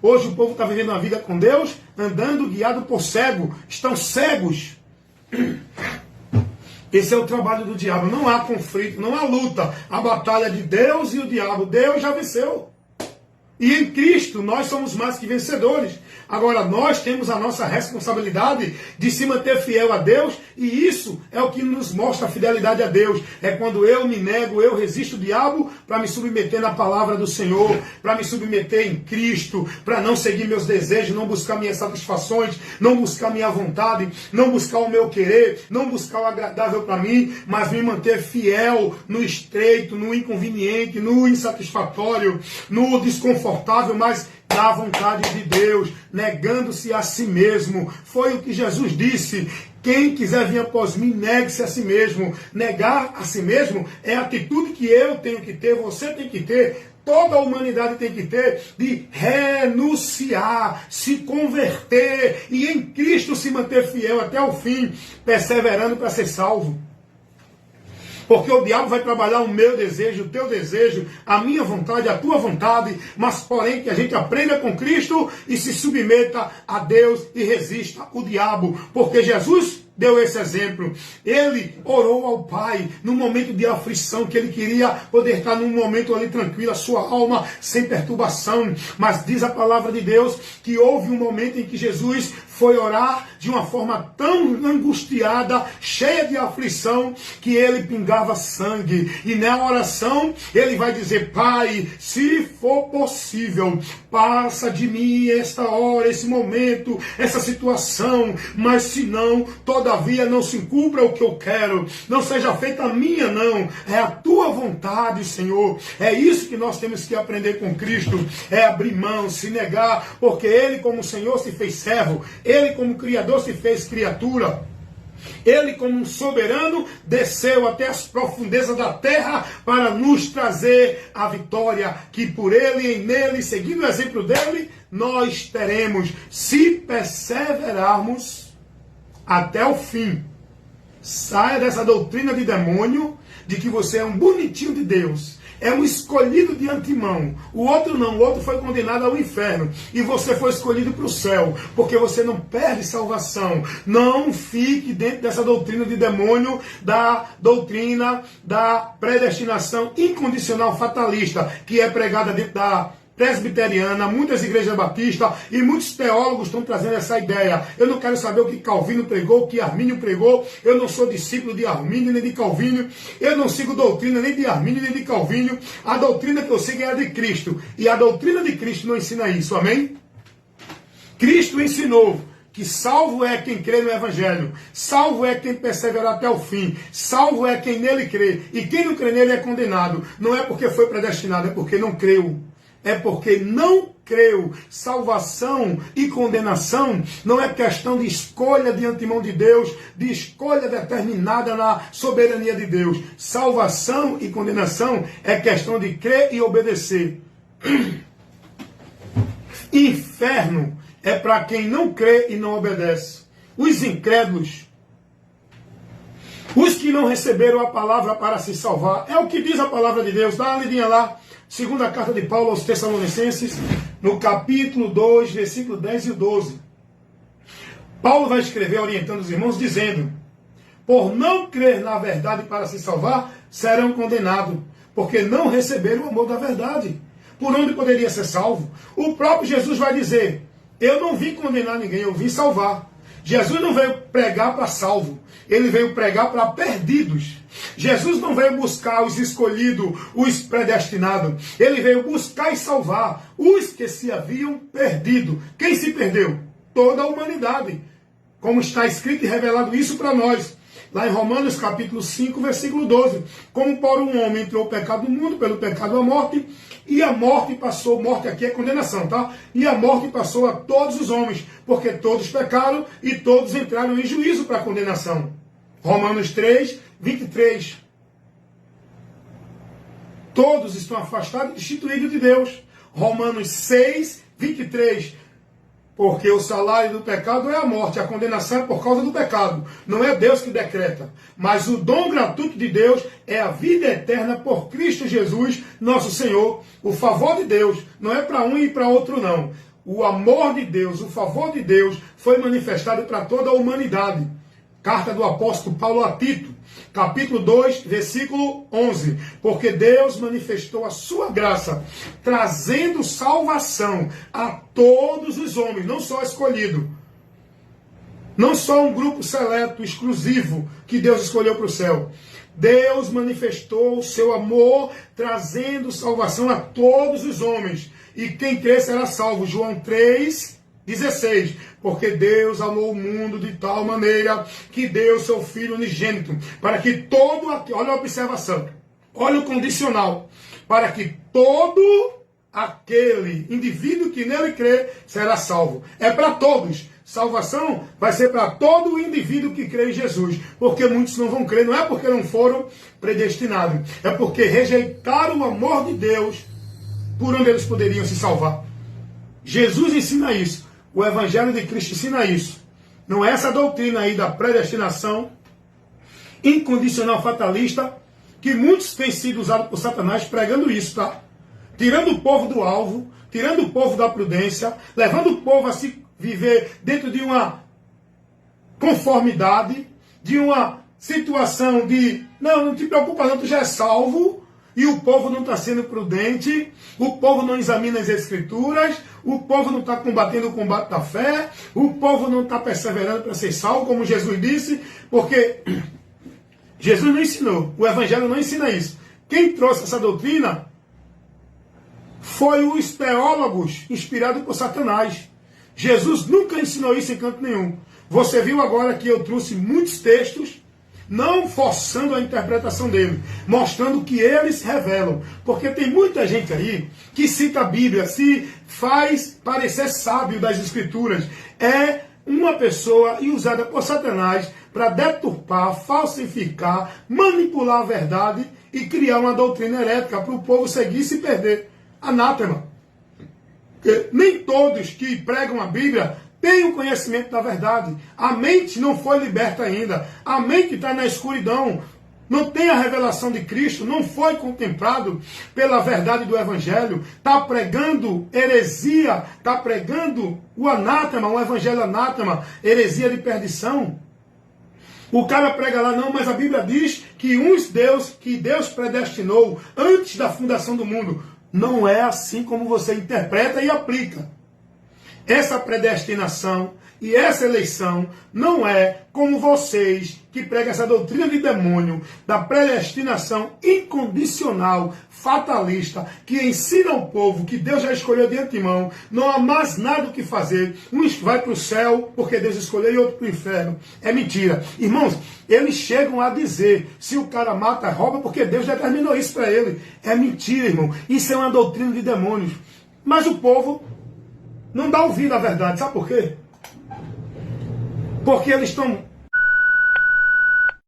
Hoje o povo está vivendo uma vida com Deus, andando guiado por cego. Estão cegos. Esse é o trabalho do diabo. Não há conflito, não há luta. A batalha de Deus e o diabo. Deus já venceu. E em Cristo nós somos mais que vencedores. Agora nós temos a nossa responsabilidade de se manter fiel a Deus, e isso é o que nos mostra a fidelidade a Deus. É quando eu me nego, eu resisto o diabo para me submeter na palavra do Senhor, para me submeter em Cristo, para não seguir meus desejos, não buscar minhas satisfações, não buscar minha vontade, não buscar o meu querer, não buscar o agradável para mim, mas me manter fiel no estreito, no inconveniente, no insatisfatório, no desconfortável, mas da vontade de Deus, negando-se a si mesmo. Foi o que Jesus disse: quem quiser vir após mim, negue-se a si mesmo. Negar a si mesmo é a atitude que eu tenho que ter, você tem que ter, toda a humanidade tem que ter, de renunciar, se converter e em Cristo se manter fiel até o fim, perseverando para ser salvo. Porque o diabo vai trabalhar o meu desejo, o teu desejo, a minha vontade, a tua vontade, mas porém que a gente aprenda com Cristo e se submeta a Deus e resista o diabo. Porque Jesus deu esse exemplo. Ele orou ao Pai num momento de aflição, que ele queria poder estar num momento ali tranquilo, a sua alma sem perturbação. Mas diz a palavra de Deus que houve um momento em que Jesus foi orar de uma forma tão angustiada, cheia de aflição, que ele pingava sangue. E na oração ele vai dizer: Pai, se for possível, passa de mim esta hora, esse momento, essa situação, mas se não, todavia não se cumpra o que eu quero, não seja feita a minha, não, é a tua vontade, Senhor. É isso que nós temos que aprender com Cristo, é abrir mão, se negar, porque ele como Senhor se fez servo, ele como Criador se fez criatura. Ele, como um soberano, desceu até as profundezas da terra para nos trazer a vitória, que por ele e nele, seguindo o exemplo dele, nós teremos, se perseverarmos até o fim. Saia dessa doutrina de demônio, de que você é um bonitinho de Deus, é um escolhido de antemão. O outro não, o outro foi condenado ao inferno. E você foi escolhido para o céu, porque você não perde salvação. Não fique dentro dessa doutrina de demônio, da doutrina da predestinação incondicional fatalista, que é pregada dentro da presbiteriana, muitas igrejas batistas e muitos teólogos estão trazendo essa ideia. Eu não quero saber o que Calvino pregou, o que Armínio pregou. Eu não sou discípulo de Armínio nem de Calvino. Eu não sigo doutrina nem de Armínio nem de Calvino. A doutrina que eu sigo é a de Cristo. E a doutrina de Cristo não ensina isso, amém? Cristo ensinou que salvo é quem crê no Evangelho, salvo é quem perseverar até o fim, salvo é quem nele crê. E quem não crê nele é condenado. Não é porque foi predestinado, é porque não creu. É porque não creu. Salvação e condenação não é questão de escolha de antemão de Deus, de escolha determinada na soberania de Deus. Salvação e condenação é questão de crer e obedecer. Inferno é para quem não crê e não obedece. Os incrédulos, os que não receberam a palavra para se salvar, é o que diz a palavra de Deus. Dá uma lidinha lá. Segunda carta de Paulo aos Tessalonicenses, no capítulo 2, versículo 10 e 12. Paulo vai escrever orientando os irmãos, dizendo: por não crer na verdade para se salvar, serão condenados, porque não receberam o amor da verdade. Por onde poderia ser salvo? O próprio Jesus vai dizer: eu não vim condenar ninguém, eu vim salvar. Jesus não veio pregar para salvo, ele veio pregar para perdidos. Jesus não veio buscar os escolhidos, os predestinados. Ele veio buscar e salvar os que se haviam perdido. Quem se perdeu? Toda a humanidade. Como está escrito e revelado isso para nós. Lá em Romanos capítulo 5, versículo 12. Como por um homem entrou o pecado no mundo, pelo pecado a morte, e a morte passou, morte aqui é condenação, tá? E a morte passou a todos os homens, porque todos pecaram e todos entraram em juízo para a condenação. Romanos 3, 23. Todos estão afastados e destituídos de Deus. Romanos 6, 23. Porque o salário do pecado é a morte, a condenação é por causa do pecado. Não é Deus que decreta. Mas o dom gratuito de Deus é a vida eterna por Cristo Jesus, nosso Senhor. O favor de Deus não é para um e para outro, não. o amor de Deus, o favor de Deus foi manifestado para toda a humanidade. Carta do apóstolo Paulo a Tito, capítulo 2, versículo 11. Porque Deus manifestou a sua graça, trazendo salvação a todos os homens, não só escolhido. Não só um grupo seleto, exclusivo, que Deus escolheu para o céu. Deus manifestou o seu amor, trazendo salvação a todos os homens. E quem crer será salvo. João 3,16. Porque Deus amou o mundo de tal maneira que deu seu Filho unigênito, para que todo... Olha a observação, olha o condicional. Para que todo aquele indivíduo que nele crê será salvo. É para todos. Salvação vai ser para todo o indivíduo que crê em Jesus. Porque muitos não vão crer. Não é porque não foram predestinados. É porque rejeitaram o amor de Deus por onde eles poderiam se salvar. Jesus ensina isso. O Evangelho de Cristo ensina isso. Não é essa doutrina aí da predestinação incondicional fatalista que muitos têm sido usados por Satanás pregando isso, tá? Tirando o povo do alvo, tirando o povo da prudência, levando o povo a se viver dentro de uma conformidade, de uma situação de não te preocupa não, tu já é salvo, e o povo não está sendo prudente, o povo não examina as escrituras, o povo não está combatendo o combate da fé, o povo não está perseverando para ser salvo, como Jesus disse, porque Jesus não ensinou, o Evangelho não ensina isso. Quem trouxe essa doutrina foi os teólogos inspirados por Satanás. Jesus nunca ensinou isso em canto nenhum. Você viu agora que eu trouxe muitos textos, não forçando a interpretação dele, mostrando o que eles revelam. Porque tem muita gente aí que cita a Bíblia, se faz parecer sábio das Escrituras. É uma pessoa usada por Satanás para deturpar, falsificar, manipular a verdade e criar uma doutrina herética para o povo seguir e se perder. Anátema. Porque nem todos que pregam a Bíblia têm o conhecimento da verdade. A mente não foi liberta ainda. A mente está na escuridão. Não tem a revelação de Cristo. Não foi contemplado pela verdade do Evangelho. Está pregando heresia. Está pregando o anátema, um evangelho anátema. Heresia de perdição. O cara prega lá, não, mas a Bíblia diz que que Deus predestinou antes da fundação do mundo. Não é assim como você interpreta e aplica. Essa predestinação e essa eleição não é como vocês que pregam essa doutrina de demônio, da predestinação incondicional, fatalista, que ensina ao povo que Deus já escolheu de antemão, não há mais nada o que fazer, um vai para o céu porque Deus escolheu e outro para o inferno. É mentira. Irmãos, eles chegam a dizer, se o cara mata, rouba, porque Deus determinou isso para ele. É mentira, irmão. Isso é uma doutrina de demônios. Mas o povo não dá ouvido à verdade. Sabe por quê? Porque eles estão